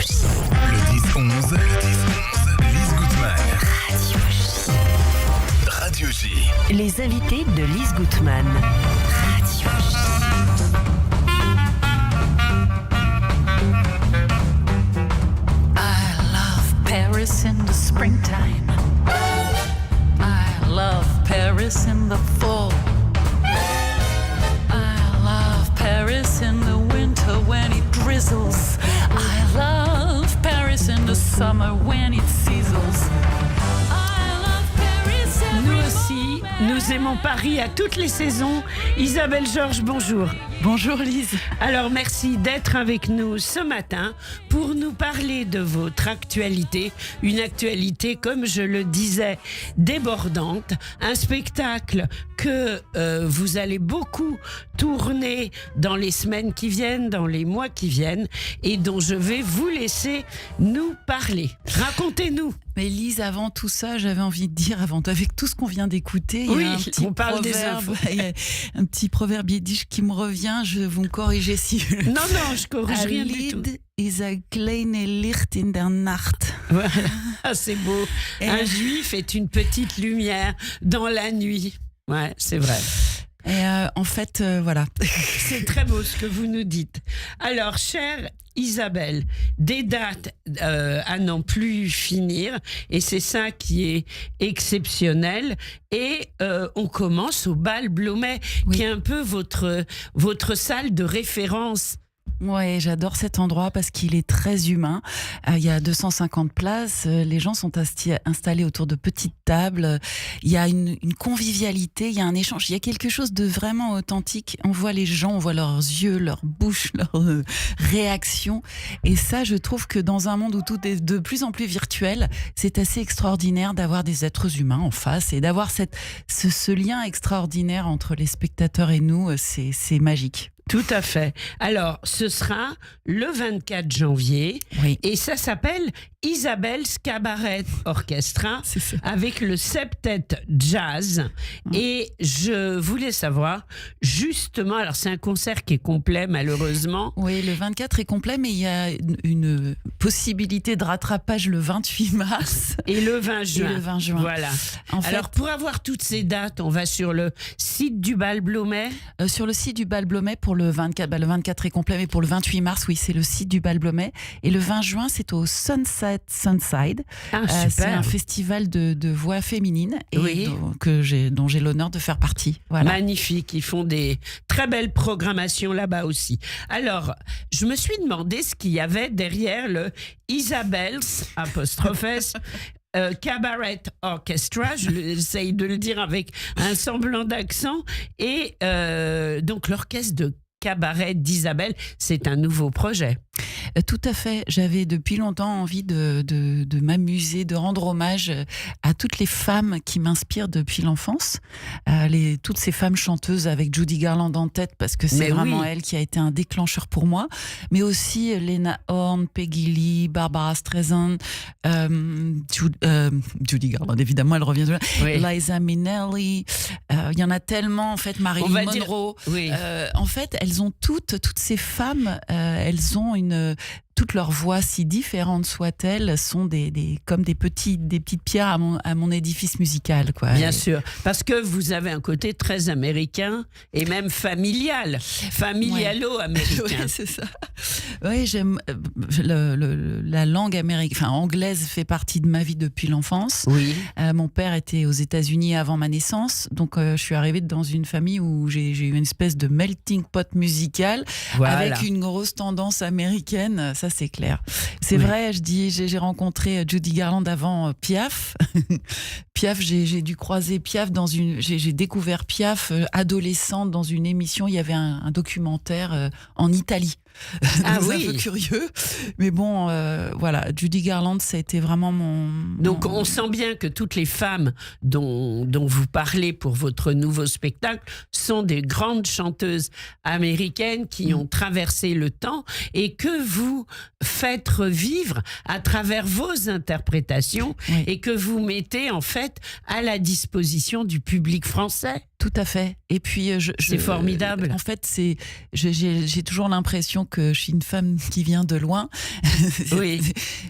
J. Le 10-11, Lise Gutmann. Radio J. Les invités de Lise Gutmann. Radio J. I love Paris in the springtime. I love Paris in the fall. I love Paris in the winter when it drizzles. I love Paris in the summer when it sizzles. I love Paris every Nous aussi, nous aimons Paris à toutes les saisons. Isabelle Georges, bonjour. Bonjour Lise. Alors merci d'être avec nous ce matin pour nous parler de votre actualité. Une actualité, comme je le disais, débordante. Un spectacle que vous allez beaucoup tourner dans les semaines qui viennent, dans les mois qui viennent, et dont je vais vous laisser nous parler. Racontez-nous. Mais Lise, avant tout ça, j'avais envie de dire, avec tout ce qu'on vient d'écouter, il y a un petit on parle des infos. il y a un petit proverbe yiddish qui me revient, je vais vous me corriger si... Non, je corrige rien du tout. Lied is a kleine Licht in der Nacht. Voilà. Ah, c'est beau. Un juif est une petite lumière dans la nuit. Ouais, c'est vrai. Et en fait, voilà. C'est très beau ce que vous nous dites. Alors, chère Isabelle, des dates à n'en plus finir, et c'est ça qui est exceptionnel. Et on commence au Bal Blomet, qui est un peu votre salle de référence. Ouais, j'adore cet endroit parce qu'il est très humain. Il y a 250 places, les gens sont installés autour de petites tables. Il y a une convivialité, il y a un échange, il y a quelque chose de vraiment authentique. On voit les gens, on voit leurs yeux, leur bouche, leurs réactions. Et ça, je trouve que dans un monde où tout est de plus en plus virtuel, c'est assez extraordinaire d'avoir des êtres humains en face et d'avoir ce lien extraordinaire entre les spectateurs et nous. C'est magique. Tout à fait. Alors, ce sera le 24 janvier et ça s'appelle Isabelle's Cabaret Orchestra avec le Septet Jazz. Et je voulais savoir, justement, alors c'est un concert qui est complet malheureusement. Oui, le 24 est complet, mais il y a une possibilité de rattrapage le 28 mars. Et le 20 juin. Voilà. Alors, pour avoir toutes ces dates, on va sur le site du Bal Blomet. Sur le site du Bal Blomet pour le 24, le 24 est complet, mais pour le 28 mars, oui, c'est le site du Bal Blomet. Et le 20 juin, c'est au Sunside. C'est un festival de voix féminines et dont j'ai l'honneur de faire partie. Voilà. Magnifique, ils font des très belles programmations là-bas aussi. Alors, je me suis demandé ce qu'il y avait derrière le Isabelle's Cabaret Orchestra, j'essaye de le dire avec un semblant d'accent, et donc l'orchestre de cabaret d'Isabelle, c'est un nouveau projet. Tout à fait. J'avais depuis longtemps envie de m'amuser, de rendre hommage à toutes les femmes qui m'inspirent depuis l'enfance. Toutes ces femmes chanteuses avec Judy Garland en tête, parce que c'est vraiment elle qui a été un déclencheur pour moi. Mais aussi Lena Horne, Peggy Lee, Barbara Streisand, Judy Garland, évidemment, elle revient de là. Liza Minnelli. Il y en a tellement, en fait, Marilyn Monroe. En fait, elles ont toutes ces femmes, elles ont toutes leurs voix, si différentes soient-elles, sont comme des petites pierres à mon édifice musical, quoi. Bien sûr, parce que vous avez un côté très américain et même familialo-américain. Oui, c'est ça. Oui, j'aime la langue américaine, anglaise fait partie de ma vie depuis l'enfance. Oui. Mon père était aux États-Unis avant ma naissance, donc je suis arrivée dans une famille où j'ai eu une espèce de melting pot musical avec une grosse tendance américaine. Ça, c'est clair. C'est vrai, j'ai rencontré Judy Garland avant Piaf. Piaf, j'ai dû croiser Piaf j'ai découvert Piaf adolescente dans une émission. Il y avait un documentaire en Italie. Un peu curieux. Mais bon, voilà, Judy Garland, ça a été vraiment Donc, on sent bien que toutes les femmes dont vous parlez pour votre nouveau spectacle sont des grandes chanteuses américaines qui ont traversé le temps et que vous faites revivre à travers vos interprétations et que vous mettez en fait à la disposition du public français. Tout à fait. Et puis, C'est formidable. En fait, j'ai toujours l'impression que je suis une femme qui vient de loin. Oui.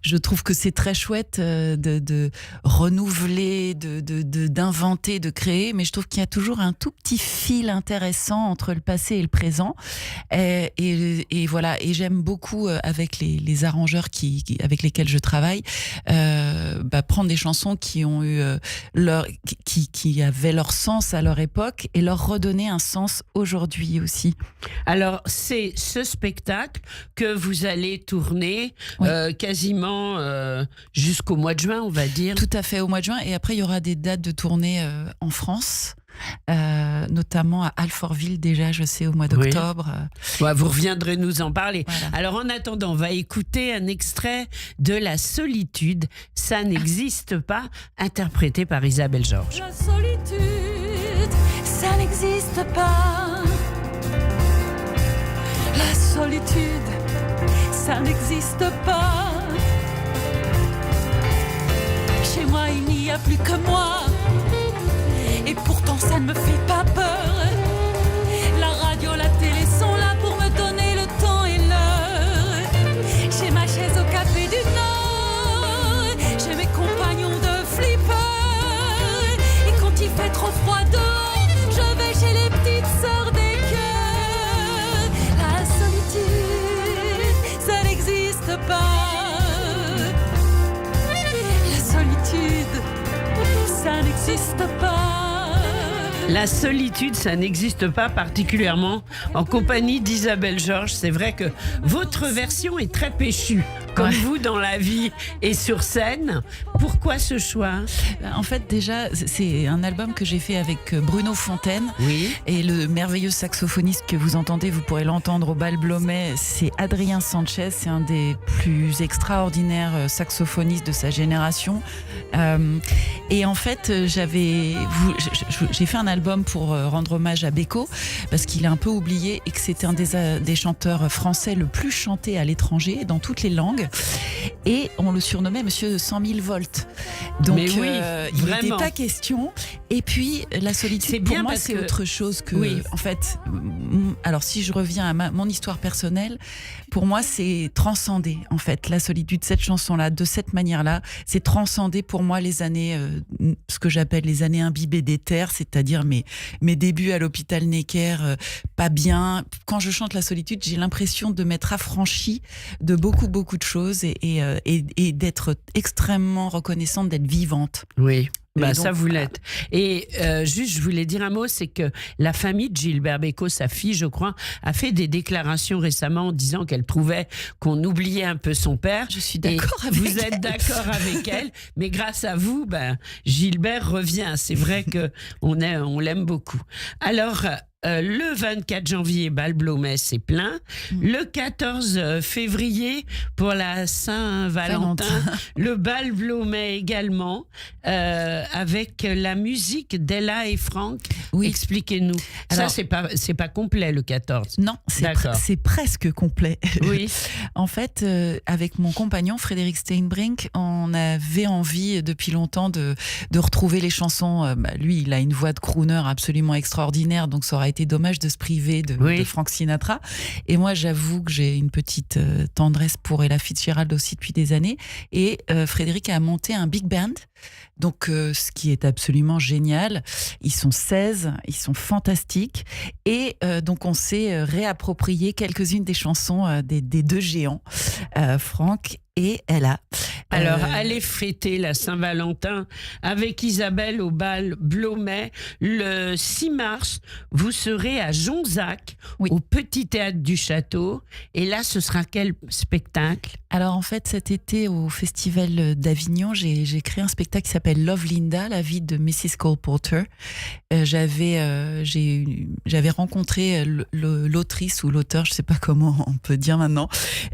Je trouve que c'est très chouette de renouveler, d'inventer, de créer, mais je trouve qu'il y a toujours un tout petit fil intéressant entre le passé et le présent. Et voilà. Et j'aime beaucoup avec les arrangeurs avec lesquels je travaille, prendre des chansons qui ont eu qui avaient leur sens à leur époque et leur redonner un sens aujourd'hui aussi. Alors, c'est ce spectacle que vous allez tourner Oui. quasiment jusqu'au mois de juin, on va dire. Tout à fait, au mois de juin. Et après, il y aura des dates de tournée en France. Notamment à Alfortville déjà, je sais, au mois d'octobre. Ouais, vous reviendrez nous en parler. Voilà. Alors en attendant, on va écouter un extrait de La Solitude, ça n'existe pas, interprété par Isabelle Georges. La solitude, ça n'existe pas. La solitude, ça n'existe pas. Chez moi, il n'y a plus que moi. Et pourtant, ça ne me fait pas peur. La radio, la télé sont là pour me donner le temps et l'heure. J'ai ma chaise au café du Nord. J'ai mes compagnons de flipper. Et quand il fait trop froid dehors, je vais chez les petites sœurs des cœurs. La solitude, ça n'existe pas. La solitude, ça n'existe pas. La solitude, ça n'existe pas, particulièrement en compagnie d'Isabelle Georges. C'est vrai que votre version est très péchue, comme vous dans la vie et sur scène. Pourquoi ce choix ? En fait, déjà, c'est un album que j'ai fait avec Bruno Fontaine. Oui. Et le merveilleux saxophoniste que vous entendez, vous pourrez l'entendre au Bal Blomet, c'est Adrien Sanchez. C'est un des plus extraordinaires saxophonistes de sa génération. Et en fait, j'ai fait un album pour rendre hommage à Beko, parce qu'il est un peu oublié et que c'était un des chanteurs français le plus chanté à l'étranger, dans toutes les langues. Et on le surnommait Monsieur 100 000 volts. Donc, Mais oui, il vraiment. n'était pas question. Et puis, la solitude, C'est pour bien moi, parce c'est que- autre chose que... Oui. En fait, alors si je reviens à mon histoire personnelle, pour moi, c'est transcender, en fait, la solitude. Cette chanson-là, de cette manière-là, c'est transcender pour moi les années, ce que j'appelle les années imbibées d'éther, c'est-à-dire mes débuts à l'hôpital Necker, pas bien. Quand je chante la solitude, j'ai l'impression de m'être affranchie de beaucoup, beaucoup de choses et d'être extrêmement reconnaissante d'être vivante. Oui. Bah, Et ça donc, vous l'êtes. Et juste, je voulais dire un mot, c'est que la famille de Gilbert Bécaud, sa fille, je crois, a fait des déclarations récemment en disant qu'elle trouvait qu'on oubliait un peu son père. Je suis d'accord Et avec vous êtes elle. d'accord avec elle, mais grâce à vous, Gilbert revient. C'est vrai que on l'aime beaucoup. Alors. Le 24 janvier, Bal Blomet, c'est plein. Le 14 février, pour la Saint-Valentin, le Bal Blomet également, avec la musique d'Ella et Franck. Oui. Expliquez-nous. Alors- Ça, c'est pas complet, le 14. Non, D'accord. c'est presque complet. Oui. En fait, avec mon compagnon Frédéric Steinbrink, on avait envie depuis longtemps de retrouver les chansons. Lui, il a une voix de crooner absolument extraordinaire, donc ça aurait été dommage de se priver de Frank Sinatra. Et moi, j'avoue que j'ai une petite tendresse pour Ella Fitzgerald aussi depuis des années. Et Frédéric a monté un big band, donc ce qui est absolument génial. Ils sont 16, ils sont fantastiques. Et donc, on s'est réapproprié quelques-unes des chansons des deux géants, Franck et Ella. Alors, allez fêter la Saint-Valentin avec Isabelle au Bal Blomet. Le 6 mars, vous serez à Jonzac, Oui. au Petit Théâtre du Château. Et là, ce sera quel spectacle ? Alors en fait, cet été au Festival d'Avignon, j'ai créé un spectacle qui s'appelle Love Linda, la vie de Mrs. Cole Porter. J'avais rencontré l'autrice ou l'auteur, je ne sais pas comment on peut dire maintenant,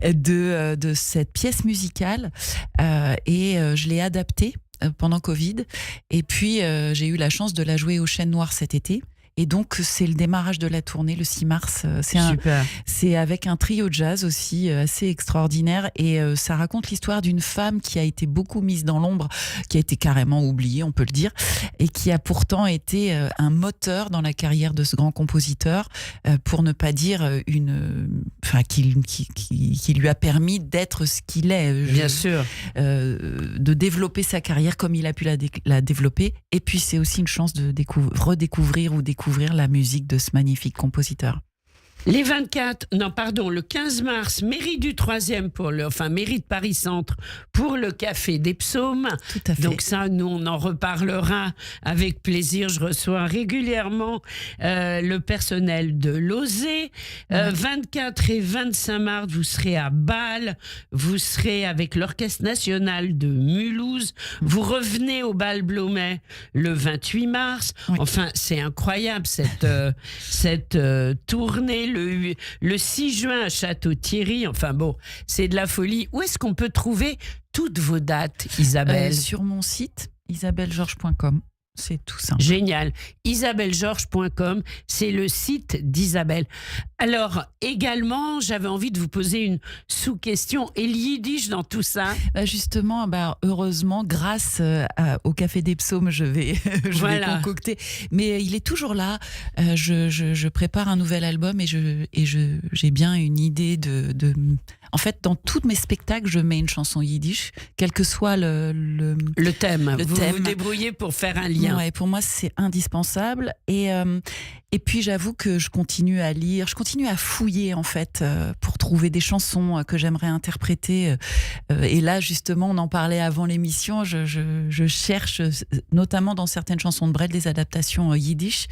de cette pièce musicale et je l'ai adaptée pendant Covid. Et puis j'ai eu la chance de la jouer au Chêne Noir cet été. Et donc, c'est le démarrage de la tournée le 6 mars. Super. C'est avec un trio jazz aussi assez extraordinaire. Et ça raconte l'histoire d'une femme qui a été beaucoup mise dans l'ombre, qui a été carrément oubliée, on peut le dire, et qui a pourtant été un moteur dans la carrière de ce grand compositeur, pour ne pas dire qui lui a permis d'être ce qu'il est. Bien sûr. De développer sa carrière comme il a pu la développer. Et puis c'est aussi une chance de redécouvrir ou découvrir la musique de ce magnifique compositeur. Le 15 mars, mairie du 3e mairie de Paris-Centre pour le Café des Psaumes. Tout à fait. Donc ça, nous, on en reparlera avec plaisir. Je reçois régulièrement le personnel de l'OSE. 24 et 25 mars, vous serez à Bâle. Vous serez avec l'Orchestre National de Mulhouse. Vous revenez au Bal Blomet le 28 mars. Oui. Enfin, c'est incroyable cette tournée. Le 6 juin à Château-Thierry, enfin bon, c'est de la folie. Où est-ce qu'on peut trouver toutes vos dates, Isabelle ? Sur mon site, isabellegeorges.com. C'est tout simple. Génial. isabellegeorges.com, c'est le site d'Isabelle. Alors, également, j'avais envie de vous poser une sous-question. Et le yiddish dans tout ça ? Justement, heureusement, grâce au Café des Psaumes, je vais concocter. Mais il est toujours là. Je prépare un nouvel album et j'ai bien une idée de... En fait, dans tous mes spectacles, je mets une chanson yiddish, quel que soit le thème. Vous thème. vous débrouillez pour faire un lien. Ouais, pour moi, c'est indispensable. Et puis, j'avoue que je continue à lire, je continue à fouiller, en fait, pour trouver des chansons que j'aimerais interpréter. Et là, justement, on en parlait avant l'émission, je cherche, notamment dans certaines chansons de Brel, des adaptations yiddish,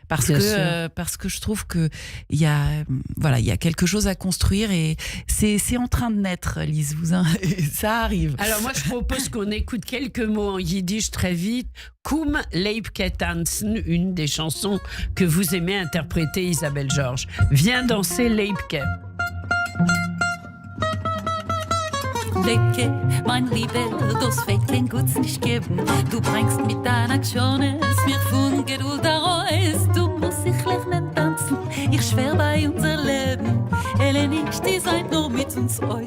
parce que je trouve qu'il y a quelque chose à construire et c'est en train de naître, Lise. Ça arrive. Alors moi, je propose qu'on écoute quelques mots en yiddish très vite. Koum Leibke tanzen, une des chansons que vous aimez interpréter, Isabelle Georges. Viens danser Leibke. Leibke, mein Lieber, das Fettchen gut's nicht geben. Du bringst mit deiner Gschönes mir von Geduld heraus. Du musst sich lernen tanzen, ich schwör bei unser Leben. Elle nicht, die seid nur mit uns aus.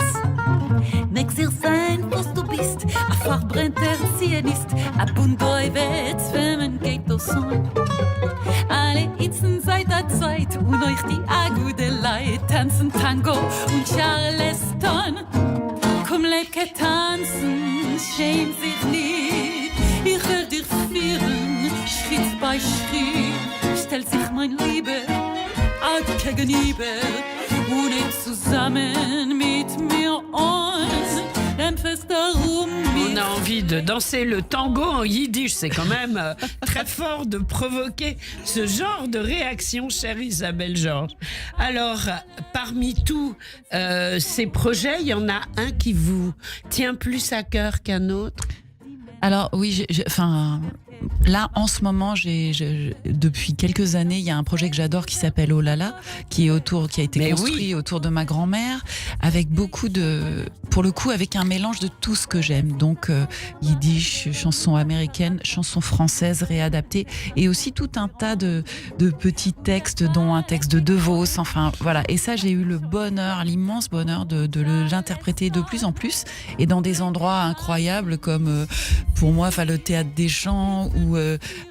Nix ihr sein, was du bist, a verbrennter Zionist, a Bundoi wird's, wenn man geht das on. Alle Itzen seit der Zeit und euch die Agudelei tanzen Tango und Charleston. Komm, Leibke, tanzen, schäm sich nicht. Ich will dich führen, Schritt bei Schritt. Stellt sich mein Liebe alt gegenüber und nicht zusammen mit mir uns. Dem Fest darum. On a envie de danser le tango en yiddish. C'est quand même très fort de provoquer ce genre de réaction, chère Isabelle Georges. Alors, parmi tous ces projets, il y en a un qui vous tient plus à cœur qu'un autre ? Alors oui, là en ce moment, depuis quelques années, il y a un projet que j'adore qui s'appelle Oh là là, qui a été construit autour de ma grand-mère, avec pour le coup, avec un mélange de tout ce que j'aime. Donc yiddish, chansons américaines, chansons françaises réadaptées, et aussi tout un tas de petits textes, dont un texte de De Vos. Enfin voilà. Et ça, j'ai eu l'immense bonheur de l'interpréter de plus en plus, et dans des endroits incroyables comme pour moi, le Théâtre des Champs, ou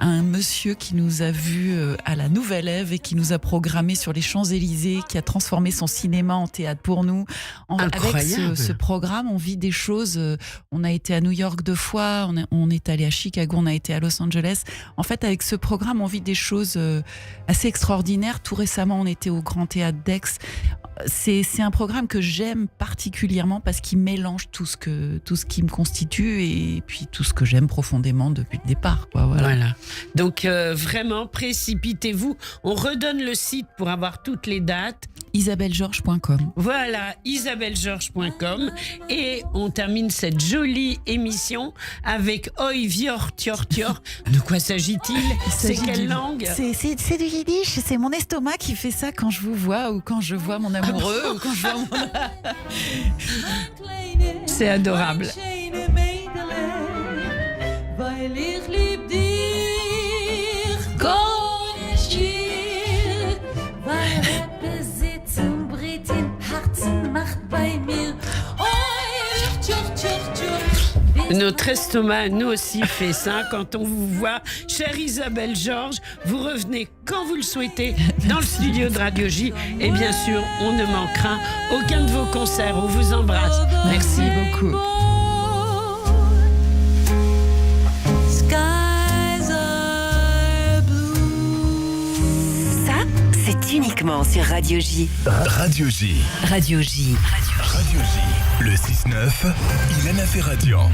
un monsieur qui nous a vus à la Nouvelle Ève et qui nous a programmé sur les Champs-Élysées, qui a transformé son cinéma en théâtre pour nous. Avec ce programme, on vit des choses. On a été à New York 2 fois, on est allé à Chicago, on a été à Los Angeles. En fait, avec ce programme, on vit des choses assez extraordinaires. Tout récemment, on était au Grand Théâtre d'Aix. C'est un programme que j'aime particulièrement parce qu'il mélange tout ce qui me constitue et puis tout ce que j'aime profondément depuis le départ. Voilà. Donc vraiment, précipitez-vous. On redonne le site pour avoir toutes les dates. isabellegeorges.com. Voilà, isabellegeorges.com. Et on termine cette jolie émission avec Oi Vior Tior Tior. De quoi s'agit-il ? C'est quelle langue ? C'est du yiddish. C'est mon estomac qui fait ça quand je vous vois ou quand je vois mon amoureux ou quand je vois mon... C'est adorable. Weil ich lieb dich, Gott, Notre estomac, nous aussi, fait ça quand on vous voit. Chère Isabelle Georges, vous revenez quand vous le souhaitez dans le studio de Radio J. Et bien sûr, on ne manquera aucun de vos concerts. On vous embrasse. Merci beaucoup. Skies are blue. Ça, c'est uniquement sur Radio J. Radio J. Radio J. Radio J. Le 6-9, Ilana Ferradian.